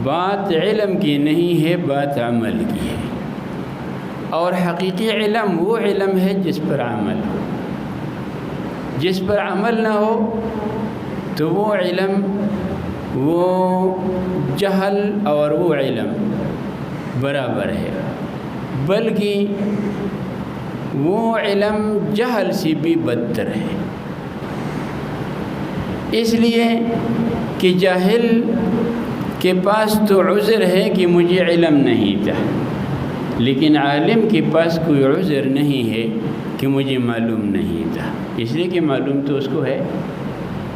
بات علم کی نہیں ہے، بات عمل کی ہے۔ اور حقیقی علم وہ علم ہے جس پر عمل ہو۔ جس پر عمل نہ ہو تو وہ علم، وہ جہل اور وہ علم برابر ہے، بلکہ وہ علم جہل سے بھی بدتر ہے۔ اس لیے کہ جاہل کے پاس تو عذر ہے کہ مجھے علم نہیں تھا، لیکن عالم کے پاس کوئی عذر نہیں ہے کہ مجھے معلوم نہیں تھا، اس لیے کہ معلوم تو اس کو ہے،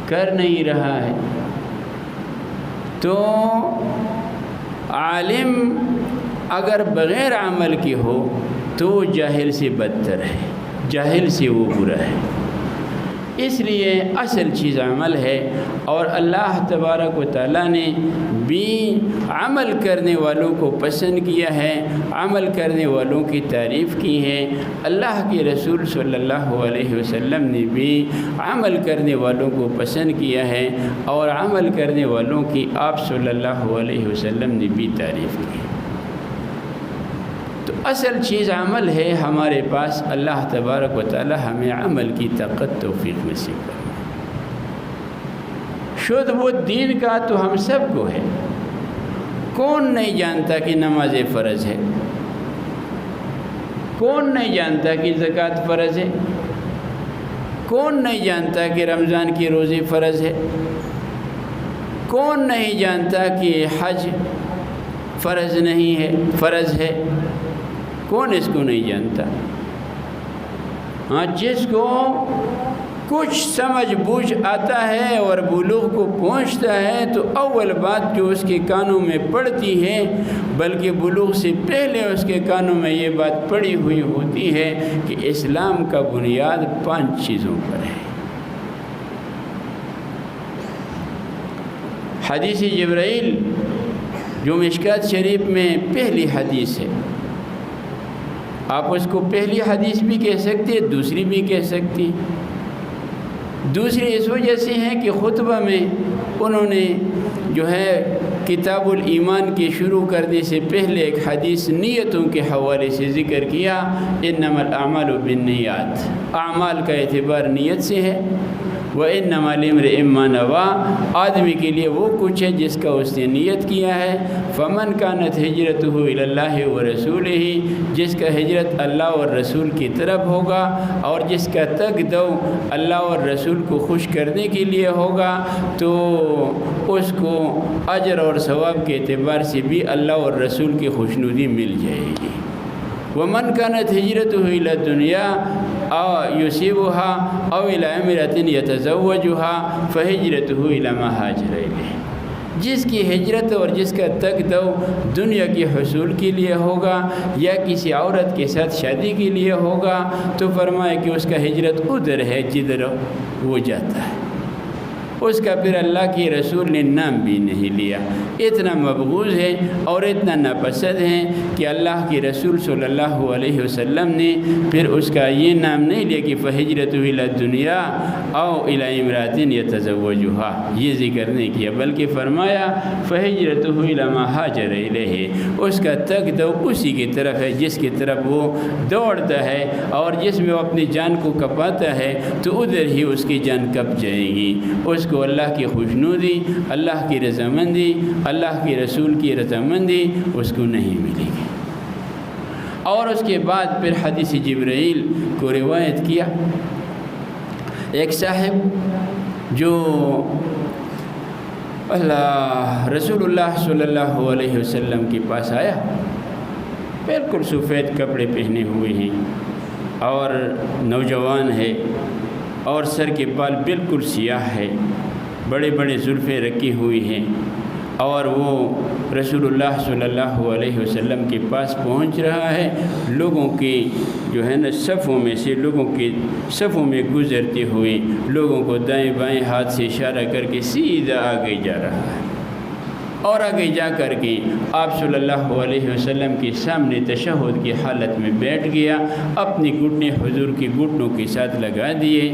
کر نہیں رہا ہے۔ تو عالم اگر بغیر عمل کے ہو تو وہ جاہل سے بدتر ہے، جاہل سے وہ برا ہے۔ اس لیے اصل چیز عمل ہے، اور اللہ تبارک و تعالیٰ نے بھی عمل کرنے والوں کو پسند کیا ہے، عمل کرنے والوں کی تعریف کی ہے۔ اللہ کے رسول صلی اللہ علیہ وسلم نے بھی عمل کرنے والوں کو پسند کیا ہے، اور عمل کرنے والوں کی آپ صلی اللہ علیہ وسلم نے بھی تعریف کی ہے۔ تو اصل چیز عمل ہے ہمارے پاس۔ اللہ تبارک و تعالی ہمیں عمل کی طاقت توفیق نصیب کرے۔ شد وہ دین کا تو ہم سب کو ہے۔ کون نہیں جانتا کہ نماز فرض ہے؟ کون نہیں جانتا کہ زکوٰۃ فرض ہے؟ کون نہیں جانتا کہ رمضان کی روزے فرض ہے؟ کون نہیں جانتا کہ حج فرض نہیں ہے، فرض ہے؟ کون اس کو نہیں جانتا؟ ہاں، جس کو کچھ سمجھ بوجھ آتا ہے اور بلوغ کو پہنچتا ہے تو اول بات جو اس کے کانوں میں پڑتی ہے، بلکہ بلوغ سے پہلے اس کے کانوں میں یہ بات پڑی ہوئی ہوتی ہے کہ اسلام کا بنیاد 5 چیزوں پر ہے۔ حدیث جبرائیل جو مشکات شریف میں پہلی حدیث ہے، آپ اس کو پہلی حدیث بھی کہہ سکتے ہیں، دوسری بھی کہہ سکتے ہیں۔ دوسری اس وجہ سے ہے کہ خطبہ میں انہوں نے جو ہے کتاب الایمان کے شروع کرنے سے پہلے ایک حدیث نیتوں کے حوالے سے ذکر کیا، انما الاعمال بالنیات، اعمال کا اعتبار نیت سے ہے۔ وَإِنَّمَا لِامْرِئٍ مَّا نَوَىٰ، آدمی کے لیے وہ کچھ ہے جس کا اس نے نیت کیا ہے۔ فَمَنْ كَانَتْ هِجْرَتُهُ إِلَى اللَّهِ وَرَسُولِهِ، جس کا ہجرت اللہ اور رسول کی طرف ہوگا، اور جس کا تگ دو اللہ اور رسول کو خوش کرنے کے لیے ہوگا، تو اس کو اجر اور ثواب کے اعتبار سے بھی اللہ اور رسول کی خوشنودی مل جائے گی۔ وَمَنْ كَانَتْ هِجْرَتُهُ إِلَى الدُّنْيَا أَوْ يُصِيبُهَا أَوْ إِلَى امْرَأَةٍ يَتَزَوَّجُهَا فَهِجْرَتُهُ إِلَى مَا هَاجَرَ إِلَيْهِ، جس کی ہجرت اور جس کا تگ دو دنیا کے حصول کے لیے ہوگا یا کسی عورت کے ساتھ شادی کے لیے ہوگا، تو فرمائے کہ اس کا ہجرت ادھر ہے جدھر وہ جاتا ہے۔ اس کا پھر اللہ کے رسول نے نام بھی نہیں لیا۔ اتنا مبغوض ہے اور اتنا ناپسند ہے کہ اللہ کے رسول صلی اللہ علیہ وسلم نے پھر اس کا یہ نام نہیں لیا کہ فَهِجْرَتُهُ إِلَى الدُّنْيَا أَوْ إِلَى امْرَأَةٍ يَتَزَوَّجُهَا، یہ ذکر نہیں کیا، بلکہ فرمایا فَهِجْرَتُهُ إِلَى مَا هَاجَرَ إِلَيْهِ، اس کا تگ دو اسی کی طرف ہے جس کی طرف وہ دوڑتا ہے، اور جس میں وہ اپنی جان کو کپاتا ہے تو ادھر ہی اس کی جان کپ جائے گی۔ اس کو اللہ کی خوشنودی، اللہ کی رضامندی، اللہ کے رسول کی رضامندی اس کو نہیں ملے گی۔ اور اس کے بعد پھر حدیث جبرائیل کو روایت کیا، ایک صاحب جو رسول اللہ صلی اللہ علیہ وسلم کے پاس آیا، بالکل سفید کپڑے پہنے ہوئے ہیں اور نوجوان ہے، اور سر کے بال بالکل سیاہ ہے، بڑے بڑے زلفیں رکھی ہوئی ہیں، اور وہ رسول اللہ صلی اللہ علیہ وسلم کے پاس پہنچ رہا ہے، لوگوں کی جو ہے نا صفوں میں سے، لوگوں کے صفوں میں گزرتے ہوئے لوگوں کو دائیں بائیں ہاتھ سے اشارہ کر کے سیدھا آگے جا رہا ہے، اور آگے جا کر کے آپ صلی اللہ علیہ وسلم کے سامنے تشہد کی حالت میں بیٹھ گیا، اپنی گھٹنے حضور کے گھٹنوں کے ساتھ لگا دیے،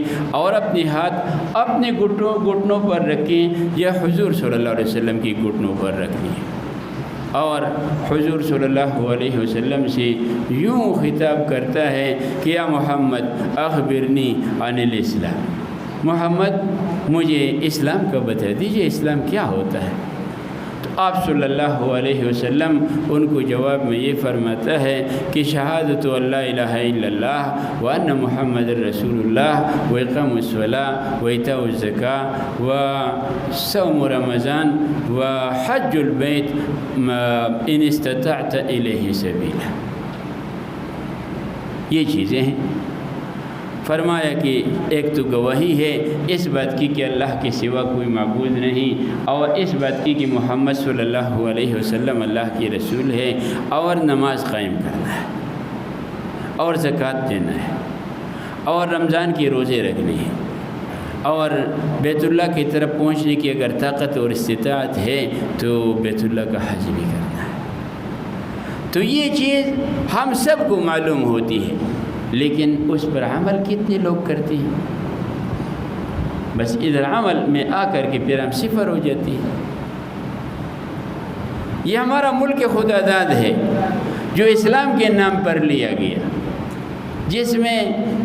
اور اپنے ہاتھ اپنے گھٹنوں پر رکھیں یا حضور صلی اللہ علیہ وسلم کی گھٹنوں پر رکھ دیے۔ اور حضور صلی اللہ علیہ وسلم سے یوں خطاب کرتا ہے کہ یا محمد اخبرنی عن الاسلام، محمد مجھے اسلام کا بتا دیجئے، اسلام کیا ہوتا ہے؟ تو آپ صلی اللہ علیہ وسلم ان کو جواب میں یہ فرماتا ہے کہ شہادت لا الہ الا اللہ وان محمد رسول اللہ واقام الصلاۃ وایتاء الزکاۃ وصوم رمضان وحج البیت ان استطعت الیہ سبیلا، یہ چیزیں ہیں۔ فرمایا کہ ایک تو گواہی ہے اس بات کی کہ اللہ کے سوا کوئی معبود نہیں، اور اس بات کی کہ محمد صلی اللہ علیہ وسلم اللہ کے رسول ہے، اور نماز قائم کرنا ہے، اور زکوٰۃ دینا ہے، اور رمضان کے روزے رکھنے ہیں، اور بیت اللہ کی طرف پہنچنے کی اگر طاقت اور استطاعت ہے تو بیت اللہ کا حج بھی کرنا ہے۔ تو یہ چیز ہم سب کو معلوم ہوتی ہے، لیکن اس پر عمل کتنے لوگ کرتے ہیں؟ بس ادھر عمل میں آ کر کے پھر ہم صفر ہو جاتی ہے۔ یہ ہمارا ملک خدا داد ہے جو اسلام کے نام پر لیا گیا، جس میں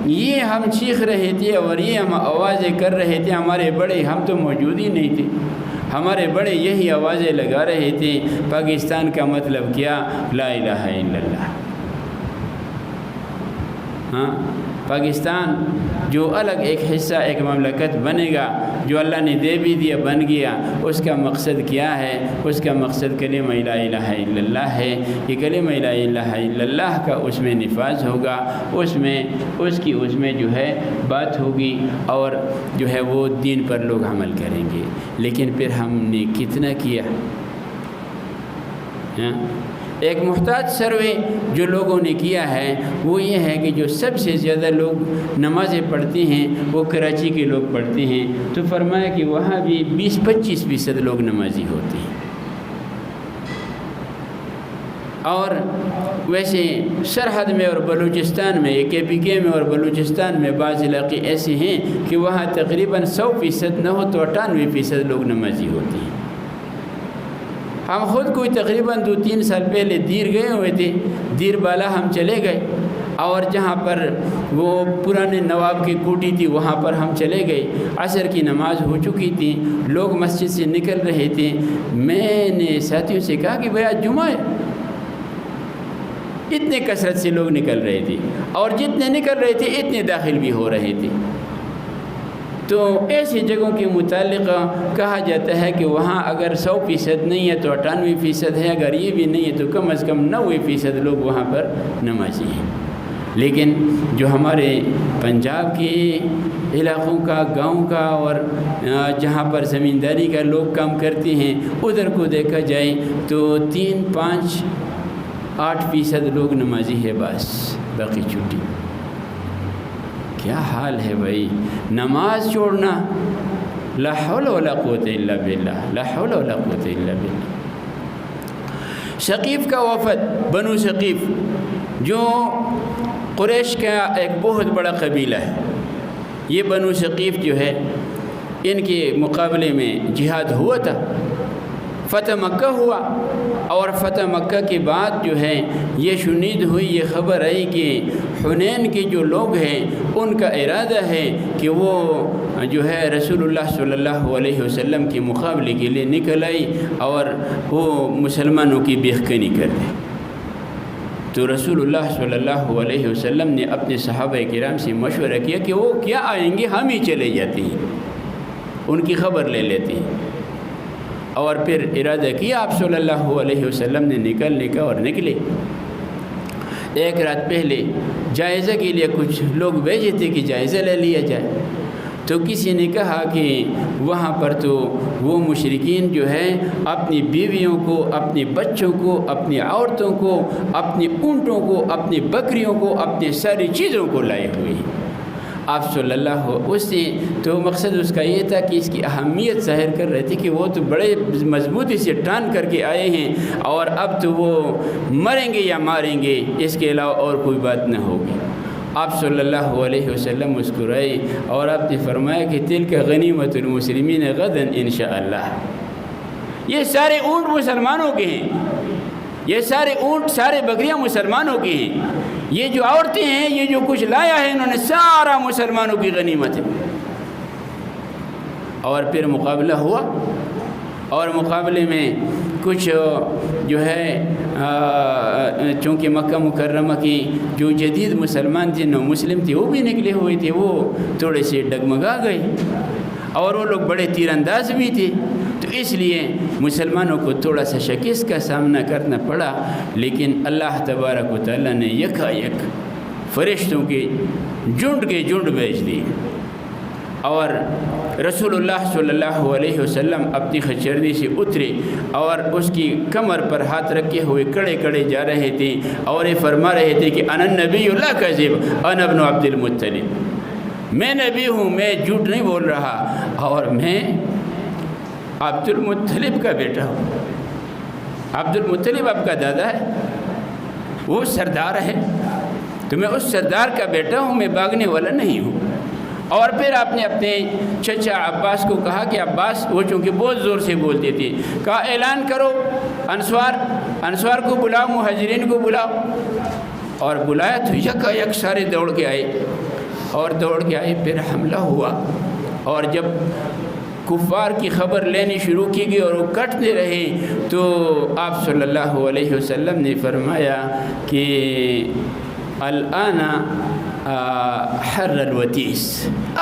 یہ ہم چیخ رہے تھے اور یہ ہم آوازیں کر رہے تھے، ہمارے بڑے، ہم تو موجود ہی نہیں تھے، ہمارے بڑے یہی آوازیں لگا رہے تھے، پاکستان کا مطلب کیا؟ لا الہ الا اللہ۔ ہاں، پاکستان جو الگ ایک حصہ، ایک مملکت بنے گا، جو اللہ نے دے بھی دیا، بن گیا، اس کا مقصد کیا ہے؟ اس کا مقصد کلمہ لا الہ الا اللہ ہے۔ یہ کلمہ لا الہ الا اللہ کا اس میں نفاذ ہوگا، اس میں جو ہے بات ہوگی، اور جو ہے وہ دین پر لوگ عمل کریں گے۔ لیکن پھر ہم نے کتنا کیا؟ ایک محتاط سروے جو لوگوں نے کیا ہے وہ یہ ہے کہ جو سب سے زیادہ لوگ نمازیں پڑھتے ہیں وہ کراچی کے لوگ پڑھتے ہیں، تو فرمایا کہ وہاں بھی 20-25% لوگ نمازی ہوتے ہیں۔ اور ویسے سرحد میں اور بلوچستان میں، KPK میں اور بلوچستان میں بعض علاقے ایسے ہیں کہ وہاں تقریباً 100% نہ ہو تو 98% لوگ نمازی ہوتے ہیں۔ ہم خود کوئی تقریباً 2-3 سال پہلے دیر گئے ہوئے تھے، دیر بالا ہم چلے گئے، اور جہاں پر وہ پرانے نواب کی کوٹھی تھی وہاں پر ہم چلے گئے۔ عصر کی نماز ہو چکی تھی، لوگ مسجد سے نکل رہے تھے، میں نے ساتھیوں سے کہا کہ بھئی آج جمعہ ہے۔ اتنے کثرت سے لوگ نکل رہے تھے، اور جتنے نکل رہے تھے اتنے داخل بھی ہو رہے تھے۔ تو ایسی جگہوں کے متعلق کہا جاتا ہے کہ وہاں اگر 100% نہیں ہے تو 98% ہے، اگر یہ بھی نہیں ہے تو کم از کم 90% لوگ وہاں پر نمازی ہیں۔ لیکن جو ہمارے پنجاب کے علاقوں کا، گاؤں کا، اور جہاں پر زمینداری کا لوگ کام کرتے ہیں ادھر کو دیکھا جائے تو 3, 5, 8% لوگ نمازی ہے، بس باقی چھٹی۔ کیا حال ہے بھائی، نماز چھوڑنا! لا حول ولا قوت الا باللہ، لا حول ولا قوت الا باللہ۔ ثقیف کا وفد، بنو ثقیف، جو قریش کا ایک بہت بڑا قبیلہ ہے، یہ بنو ثقیف جو ہے ان کے مقابلے میں جہاد ہوا تھا، فتح مکہ ہوا، اور فتح مکہ کے بعد جو ہے یہ شنید ہوئی، یہ خبر آئی کہ حنین کے جو لوگ ہیں ان کا ارادہ ہے کہ وہ جو ہے رسول اللہ صلی اللہ علیہ وسلم کے مقابلے کے لیے نکل آئی اور وہ مسلمانوں کی بیخکنی کر دی۔ تو رسول اللہ صلی اللہ علیہ وسلم نے اپنے صحابہ کرام سے مشورہ کیا کہ وہ کیا آئیں گے، ہم ہی چلے جاتے ہیں، ان کی خبر لے لیتے ہیں۔ اور پھر ارادہ کیا آپ صلی اللہ علیہ وسلم نے نکلنے کا، اور نکلے۔ ایک رات پہلے جائزہ کے لیے کچھ لوگ بھیجے تھے کہ جائزہ لے لیا جائے، تو کسی نے کہا کہ وہاں پر تو وہ مشرکین جو ہے اپنی بیویوں کو، اپنے بچوں کو، اپنی عورتوں کو، اپنے اونٹوں کو، اپنی بکریوں کو، اپنی ساری چیزوں کو لائے ہوئے ہیں۔ آپ صلی اللہ اس سے تو مقصد اس کا یہ تھا کہ اس کی اہمیت ظاہر کر رہے تھے کہ وہ تو بڑے مضبوطی سے ٹان کر کے آئے ہیں، اور اب تو وہ مریں گے یا ماریں گے، اس کے علاوہ اور کوئی بات نہ ہوگی۔ آپ صلی اللہ علیہ وسلم مسکرائے اور آپ نے فرمایا کہ تلک غنیمت المسلمین غدا انشاءاللہ، یہ سارے اونٹ مسلمانوں کے ہیں، یہ سارے اونٹ سارے بکریاں مسلمانوں کی ہیں، یہ جو عورتیں ہیں یہ جو کچھ لایا ہے انہوں نے سارا مسلمانوں کی غنیمت ہے۔ اور پھر مقابلہ ہوا، اور مقابلے میں کچھ جو ہے چونکہ مکہ مکرمہ کی جو جدید مسلمان تھے، نو مسلم تھے، وہ بھی نکلے ہوئے تھے، وہ تھوڑے سے ڈگمگا گئے، اور وہ لوگ بڑے تیر انداز بھی تھے، تو اس لیے مسلمانوں کو تھوڑا سا شکست کا سامنا کرنا پڑا۔ لیکن اللہ تبارک و تعالیٰ نے یکا یک فرشتوں کے جھنڈ بھیج دیے، اور رسول اللہ صلی اللہ علیہ وسلم اپنی خچردی سے اترے اور اس کی کمر پر ہاتھ رکھے ہوئے کڑے جا رہے تھے، اور یہ فرما رہے تھے کہ انا نبی لا کذب انا ابن عبد المطلب، میں نبی ہوں، میں جھوٹ نہیں بول رہا، اور میں عبد المطلب کا بیٹا ہوں۔ عبد المطلب آپ کا دادا ہے، وہ سردار ہے، تو میں اس سردار کا بیٹا ہوں، میں بھاگنے والا نہیں ہوں۔ اور پھر آپ نے اپنے چچا عباس کو کہا کہ عباس، وہ چونکہ بہت زور سے بولتے تھے، کہا اعلان کرو، انصار کو بلاؤ، مہاجرین کو بلاؤ، اور بلایا تو یکا یک سارے دوڑ کے آئے، پھر حملہ ہوا، اور جب کفار کی خبر لینی شروع کی گئی اور وہ کٹتے رہے، تو آپ صلی اللہ علیہ وسلم نے فرمایا کہ الآن حر الوتیس،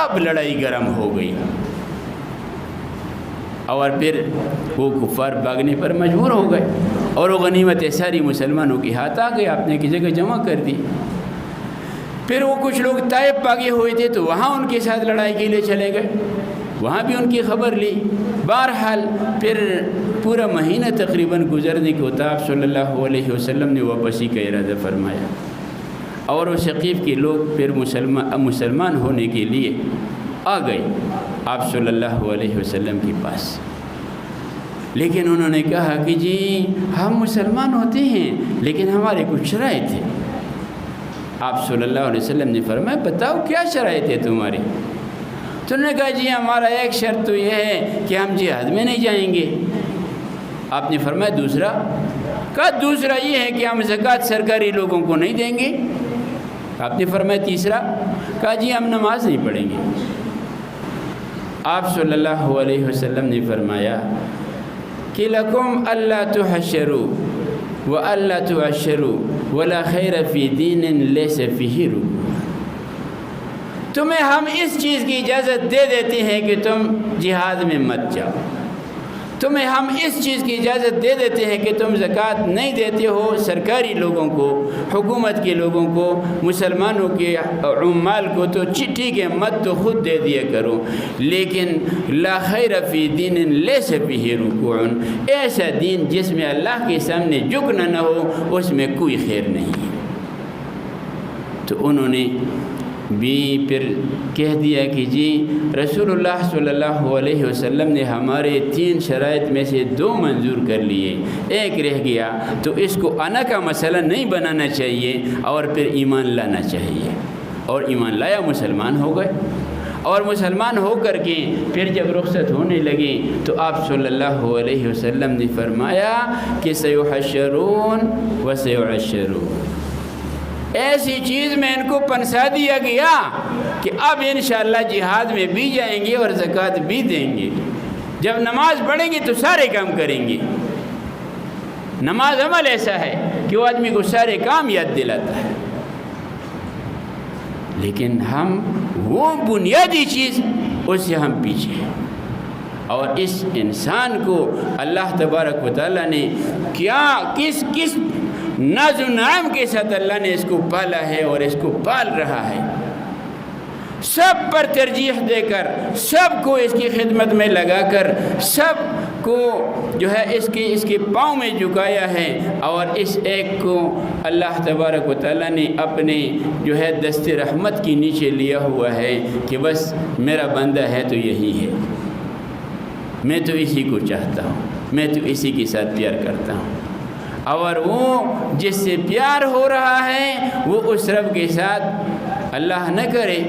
اب لڑائی گرم ہو گئی، اور پھر وہ کفار بھاگنے پر مجبور ہو گئے، اور وہ غنیمت ساری مسلمانوں کے ہاتھ آ گئی، آپ نے کی جگہ جمع کر دی۔ پھر وہ کچھ لوگ طائف بھاگے ہوئے تھے، تو وہاں ان کے ساتھ لڑائی کے لیے چلے گئے، وہاں بھی ان کی خبر لی۔ بہرحال پھر پورا مہینہ تقریباً گزرنے کے بعد آپ صلی اللہ علیہ وسلم نے واپسی کا ارادہ فرمایا، اور وہ ثقیف کے لوگ پھر مسلمان ہونے کے لیے آ گئے آپ صلی اللہ علیہ وسلم کے پاس، لیکن انہوں نے کہا کہ جی ہم مسلمان ہوتے ہیں لیکن ہمارے کچھ شرائط ہیں۔ آپ صلی اللہ علیہ وسلم نے فرمایا بتاؤ کیا شرائط ہے تمہاری؟ تو انہوں نے کہا جی ہمارا ایک شرط تو یہ ہے کہ ہم جہاد میں نہیں جائیں گے۔ آپ نے فرمایا دوسرا؟ کہا دوسرا یہ ہے کہ ہم زکوٰۃ سرکاری لوگوں کو نہیں دیں گے۔ آپ نے فرمایا تیسرا؟ کہا جی ہم نماز نہیں پڑھیں گے۔ آپ صلی اللہ علیہ وسلم نے فرمایا کہ لکم اللہ تحشروا والا تعشروا ولا خیر فی دین لیس فیہ رکوع، تمہیں ہم اس چیز کی اجازت دے دیتے ہیں کہ تم جہاد میں مت جاؤ، تمہیں ہم اس چیز کی اجازت دے دیتے ہیں کہ تم زکوٰۃ نہیں دیتے ہو سرکاری لوگوں کو، حکومت کے لوگوں کو، مسلمانوں کے عمال کو، تو ٹھیک ہے مت تو خود دے دیا کرو، لیکن لا خیر فی دین لیس فیہ رکوع، ایسا دین جس میں اللہ کے سامنے جھکنا نہ ہو اس میں کوئی خیر نہیں ہے۔ تو انہوں نے بھی پھر کہہ دیا کہ جی رسول اللہ صلی اللہ علیہ وسلم نے ہمارے 3 شرائط میں سے 2 منظور کر لیے، ایک رہ گیا، تو اس کو انا کا مسئلہ نہیں بنانا چاہیے اور پھر ایمان لانا چاہیے، اور ایمان لایا، مسلمان ہو گئے، اور مسلمان ہو کر کے پھر جب رخصت ہونے لگے تو آپ صلی اللہ علیہ وسلم نے فرمایا کہ سیحشرون و سیعشرون، ایسی چیز میں ان کو پنسا دیا گیا کہ اب انشاءاللہ جہاد میں بھی جائیں گے اور زکوٰۃ بھی دیں گے، جب نماز پڑھیں گے تو سارے کام کریں گے۔ نماز عمل ایسا ہے کہ وہ آدمی کو سارے کام یاد دلاتا ہے، لیکن ہم وہ بنیادی چیز اس سے ہم پیچھے ہیں، اور اس انسان کو اللہ تبارک و تعالیٰ نے کس ناز و نعم کے ساتھ اللہ نے اس کو پالا ہے اور اس کو پال رہا ہے، سب پر ترجیح دے کر، سب کو اس کی خدمت میں لگا کر، سب کو جو ہے اس کے پاؤں میں جھکایا ہے، اور اس ایک کو اللہ تبارک و تعالیٰ نے اپنے جو ہے دست رحمت کی نیچے لیا ہوا ہے کہ بس میرا بندہ ہے تو یہی ہے، میں تو اسی کو چاہتا ہوں، میں تو اسی کے ساتھ پیار کرتا ہوں، اور وہ جس سے پیار ہو رہا ہے وہ اس رب کے ساتھ اللہ نہ کرے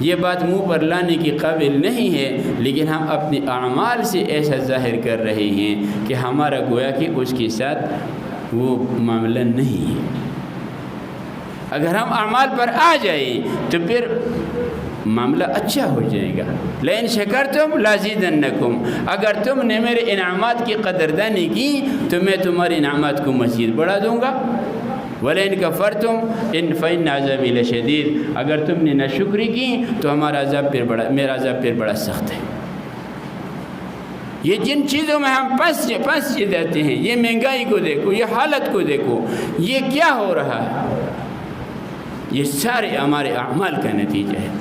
یہ بات منہ پر لانے کی قابل نہیں ہے، لیکن ہم اپنے اعمال سے ایسا ظاہر کر رہے ہیں کہ ہمارا گویا کہ اس کے ساتھ وہ معاملہ نہیں ہے۔ اگر ہم اعمال پر آ جائیں تو پھر معاملہ اچھا ہو جائے گا۔ لئن شکرتم لازیدنکم، اگر تم نے میرے انعامات کی قدردانی کی تو میں تمہارے انعامات کو مزید بڑھا دوں گا۔ وَلَئِن كَفَرْتُمْ فَإِنَّ عَذَابِي لَشَدِيدٌ، اگر تم نے ناشکری کی تو میرا عذاب پھر بڑا سخت ہے۔ یہ جن چیزوں میں ہم پھنس جاتے ہیں، یہ مہنگائی کو دیکھو، یہ حالت کو دیکھو، یہ کیا ہو رہا ہے، یہ سارے ہمارے اعمال کا نتیجہ ہے۔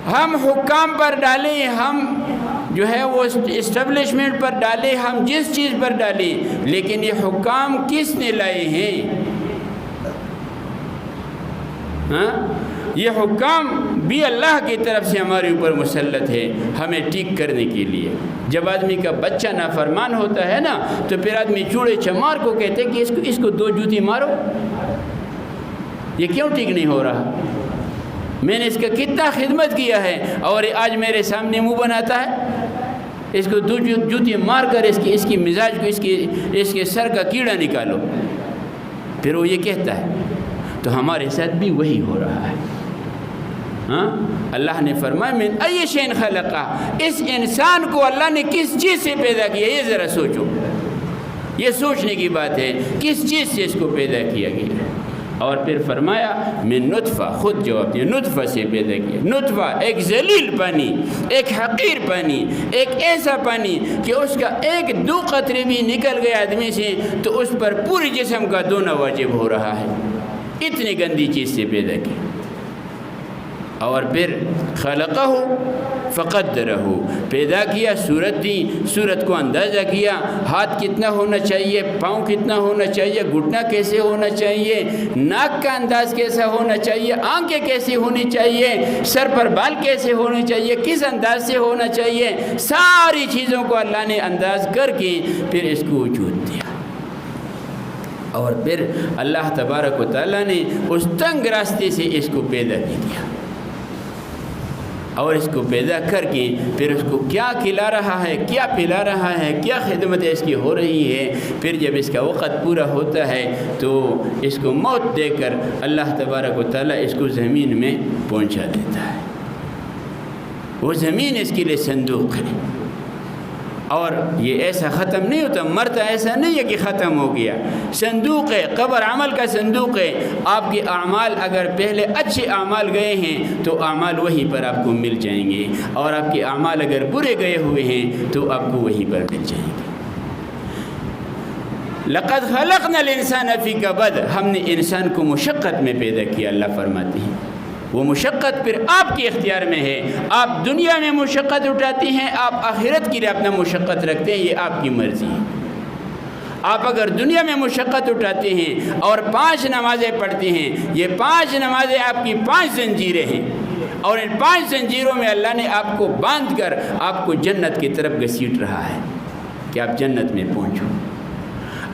ہم حکام پر ڈالیں، ہم جو ہے وہ اسٹیبلشمنٹ پر ڈالیں، ہم جس چیز پر ڈالیں، لیکن یہ حکام کس نے لائے ہیں؟ ہاں، یہ حکام بھی اللہ کی طرف سے ہمارے اوپر مسلط ہے ہمیں ٹھیک کرنے کے لیے۔ جب آدمی کا بچہ نافرمان ہوتا ہے نا تو پھر آدمی چوڑے چمار کو کہتے کہ اس کو 2 جوتی مارو، یہ کیوں ٹھیک نہیں ہو رہا؟ میں نے اس کا کتنا خدمت کیا ہے اور آج میرے سامنے منہ بناتا ہے۔ اس کو 2 جوتی مار کر اس کی مزاج کو اس کے سر کا کیڑا نکالو، پھر وہ یہ کہتا ہے۔ تو ہمارے ساتھ بھی وہی ہو رہا ہے۔ ہاں، اللہ نے فرمایا من ای شیء خلقہ، اس انسان کو اللہ نے کس چیز سے پیدا کیا، یہ ذرا سوچو، یہ سوچنے کی بات ہے کس چیز سے اس کو پیدا کیا گیا۔ اور پھر فرمایا من نطفہ، خود جواب دیا، نطفہ سے پیدا کیا۔ نطفہ ایک ذلیل پانی، ایک حقیر پانی، ایک ایسا پانی کہ اس کا 1-2 قطرے بھی نکل گئے آدمی سے تو اس پر پوری جسم کا دھونا واجب ہو رہا ہے، اتنی گندی چیز سے پیدا کی۔ اور پھر خلقہ فقدرہ، پیدا کیا، صورت دی، صورت کو اندازہ کیا، ہاتھ کتنا ہونا چاہیے، پاؤں کتنا ہونا چاہیے، گھٹنا کیسے ہونا چاہیے، ناک کا انداز کیسا ہونا چاہیے، آنکھیں کیسی ہونی چاہیے، سر پر بال کیسے ہونے چاہیے، کس انداز سے ہونا چاہیے، ساری چیزوں کو اللہ نے انداز کر کے پھر اس کو وجود دیا۔ اور پھر اللہ تبارک و تعالیٰ نے اس تنگ راستے سے اس کو پیدا کیا، اور اس کو پیدا کر کے پھر اس کو کیا کھلا رہا ہے، کیا پلا رہا ہے، کیا خدمت اس کی ہو رہی ہے۔ پھر جب اس کا وقت پورا ہوتا ہے تو اس کو موت دے کر اللہ تبارک و تعالیٰ اس کو زمین میں پہنچا دیتا ہے۔ وہ زمین اس کے لیے صندوق ہے، اور یہ ایسا ختم نہیں ہوتا، مرتا ایسا نہیں ہے کہ ختم ہو گیا، صندوق ہے، قبر عمل کا صندوق ہے۔ آپ کے اعمال اگر پہلے اچھے اعمال گئے ہیں تو اعمال وہیں پر آپ کو مل جائیں گے، اور آپ کے اعمال اگر برے گئے ہوئے ہیں تو آپ کو وہیں پر مل جائیں گے۔ لقد خلقنا الانسان فی کبد، ہم نے انسان کو مشقت میں پیدا کیا، اللہ فرماتے ہیں۔ وہ مشقت پھر آپ کے اختیار میں ہے، آپ دنیا میں مشقت اٹھاتے ہیں، آپ آخرت کے لیے اپنا مشقت رکھتے ہیں، یہ آپ کی مرضی ہے۔ آپ اگر دنیا میں مشقت اٹھاتے ہیں اور 5 نمازیں پڑھتے ہیں، یہ 5 نمازیں آپ کی 5 زنجیریں ہیں، اور ان 5 زنجیروں میں اللہ نے آپ کو باندھ کر آپ کو جنت کی طرف گھسیٹ رہا ہے کہ آپ جنت میں پہنچو۔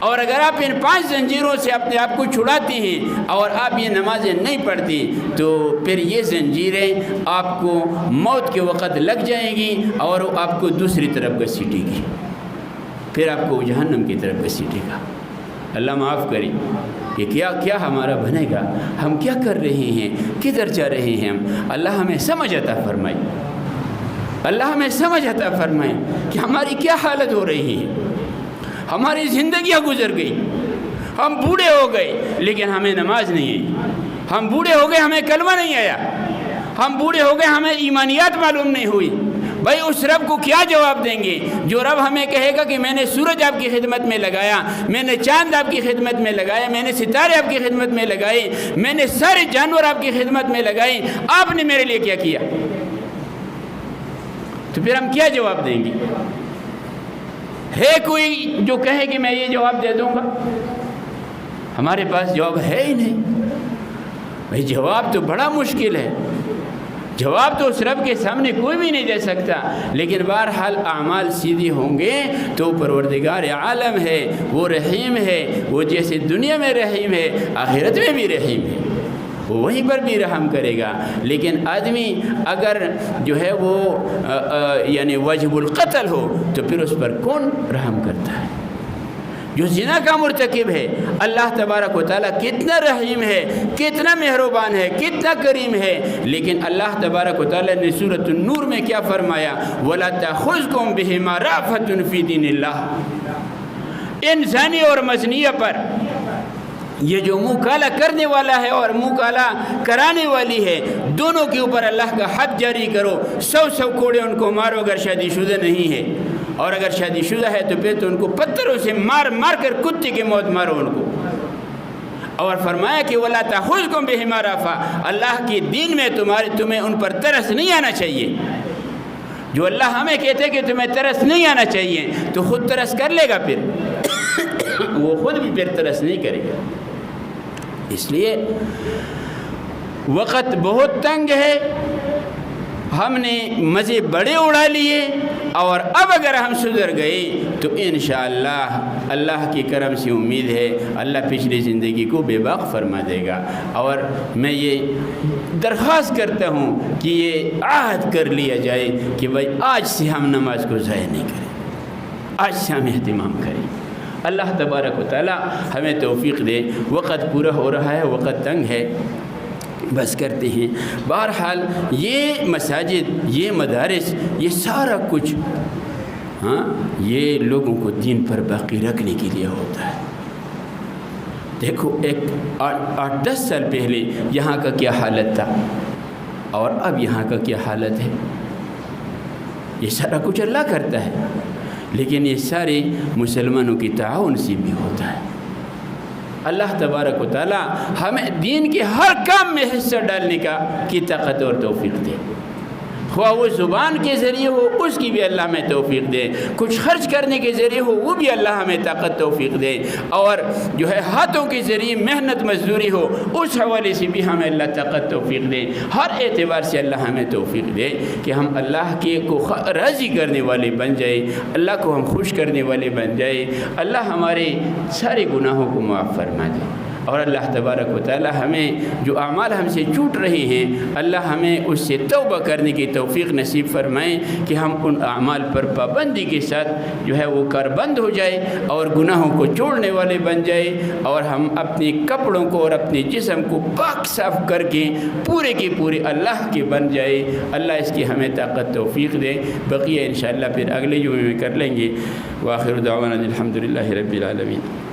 اور اگر آپ ان 5 زنجیروں سے اپنے آپ کو چھڑاتے ہیں اور آپ یہ نمازیں نہیں پڑھتے تو پھر یہ زنجیریں آپ کو موت کے وقت لگ جائیں گی اور آپ کو دوسری طرف گھسیٹے گی، پھر آپ کو جہنم کی طرف گھسیٹے گا۔ اللہ معاف کرے کہ کیا ہمارا بنے گا، ہم کیا کر رہے ہیں، کدھر جا رہے ہیں ہم۔ اللہ ہمیں سمجھ عطا فرمائے، اللہ ہمیں سمجھ عطا فرمائے کہ ہماری کیا حالت ہو رہی ہے۔ ہماری زندگیاں گزر گئی، ہم بوڑھے ہو گئے لیکن ہمیں نماز نہیں آئی، ہم بوڑھے ہو گئے ہمیں کلمہ نہیں آیا، ہم بوڑھے ہو گئے ہمیں ایمانیات معلوم نہیں ہوئی۔ بھائی اس رب کو کیا جواب دیں گے جو رب ہمیں کہے گا کہ میں نے سورج آپ کی خدمت میں لگایا، میں نے چاند آپ کی خدمت میں لگایا، میں نے ستارے آپ کی خدمت میں لگائے، میں نے سارے جانور آپ کی خدمت میں لگائے، آپ نے میرے لیے کیا کیا؟ تو پھر ہم کیا جواب دیں گے؟ ہے کوئی جو کہے کہ میں یہ جواب دے دوں گا؟ ہمارے پاس جواب ہے ہی نہیں۔ بھائی جواب تو بڑا مشکل ہے، جواب تو اس رب کے سامنے کوئی بھی نہیں دے سکتا، لیکن بہرحال اعمال سیدھی ہوں گے تو پروردگار عالم ہے، وہ رحیم ہے، وہ جیسے دنیا میں رحیم ہے آخرت میں بھی رحیم ہے۔ وہ وہیں پر بھی رحم کرے گا. لیکن آدمی اگر جو ہے وہ یعنی واجب القتل ہو تو پھر اس پر کون رحم کرتا ہے؟ جو زنا کا مرتکب ہے، اللہ تبارک و تعالیٰ کتنا رحیم ہے، کتنا مہربان ہے، کتنا کریم ہے، لیکن اللہ تبارک و تعالیٰ نے سورۃ النور میں کیا فرمایا؟ وَلَا تَأْخُذْكُمْ بِهِمَا رَأْفَةٌ فِي دِينِ اللَّهِ. ان زانی اور مزنیہ پر یہ جو منہ کالا کرنے والا ہے اور منہ کالا کرانے والی ہے، دونوں کے اوپر اللہ کا حد جاری کرو. 100 کوڑے ان کو مارو اگر شادی شدہ نہیں ہے، اور اگر شادی شدہ ہے تو پھر تو ان کو پتھروں سے مار مار کر کتے کی موت مارو ان کو. اور فرمایا کہ وَلَا تَأْخُذْكُمْ بِهِمَا رَأْفَةٌ. اللہ کی دین میں تمہیں ان پر ترس نہیں آنا چاہیے. جو اللہ ہمیں کہتے کہ تمہیں ترس نہیں آنا چاہیے تو خود ترس کر لے گا، پھر وہ خود بھی پھر ترس نہیں کرے گا. اس لیے وقت بہت تنگ ہے، ہم نے مزے بڑے اڑا لیے، اور اب اگر ہم سدھر گئے تو انشاءاللہ اللہ کی کرم سے امید ہے اللہ پچھلی زندگی کو بے باک فرما دے گا. اور میں یہ درخواست کرتا ہوں کہ یہ عہد کر لیا جائے کہ بھائی آج سے ہم نماز کو ضائع نہیں کریں، آج سے ہم اہتمام کریں. اللہ تبارک و تعالی ہمیں توفیق دے. وقت پورا ہو رہا ہے، وقت تنگ ہے، بس کرتے ہیں. بہرحال یہ مساجد، یہ مدارس، یہ سارا کچھ یہ لوگوں کو دین پر باقی رکھنے کے لیے ہوتا ہے. دیکھو 8-10 سال پہلے یہاں کا کیا حالت تھا اور اب یہاں کا کیا حالت ہے. یہ سارا کچھ اللہ کرتا ہے، لیکن یہ سارے مسلمانوں کی تعاون سے بھی ہوتا ہے. اللہ تبارک و تعالی ہمیں دین کے ہر کام میں حصہ ڈالنے کی طاقت اور توفیق دے. خواہ وہ زبان کے ذریعے ہو اس کی بھی اللہ ہمیں توفیق دے، کچھ خرچ کرنے کے ذریعے ہو وہ بھی اللہ ہمیں طاقت توفیق دے، اور جو ہے ہاتھوں کے ذریعے محنت مزدوری ہو اس حوالے سے بھی ہمیں اللہ طاقت توفیق دے. ہر اعتبار سے اللہ ہمیں توفیق دے کہ ہم اللہ کو راضی کرنے والے بن جائے، اللہ کو ہم خوش کرنے والے بن جائے. اللہ ہمارے سارے گناہوں کو معاف فرما دے، اور اللہ تبارک و تعالی ہمیں جو اعمال ہم سے چھوٹ رہے ہیں اللہ ہمیں اس سے توبہ کرنے کی توفیق نصیب فرمائیں کہ ہم ان اعمال پر پابندی کے ساتھ جو ہے وہ کاربند ہو جائے اور گناہوں کو چھوڑنے والے بن جائے، اور ہم اپنے کپڑوں کو اور اپنے جسم کو پاک صاف کر کے پورے کے پورے اللہ کے بن جائے. اللہ اس کی ہمیں طاقت توفیق دے. بقیہ انشاءاللہ پھر اگلے جمعے میں کر لیں گے. وآخر دعوانا الحمدللہ رب العالمین.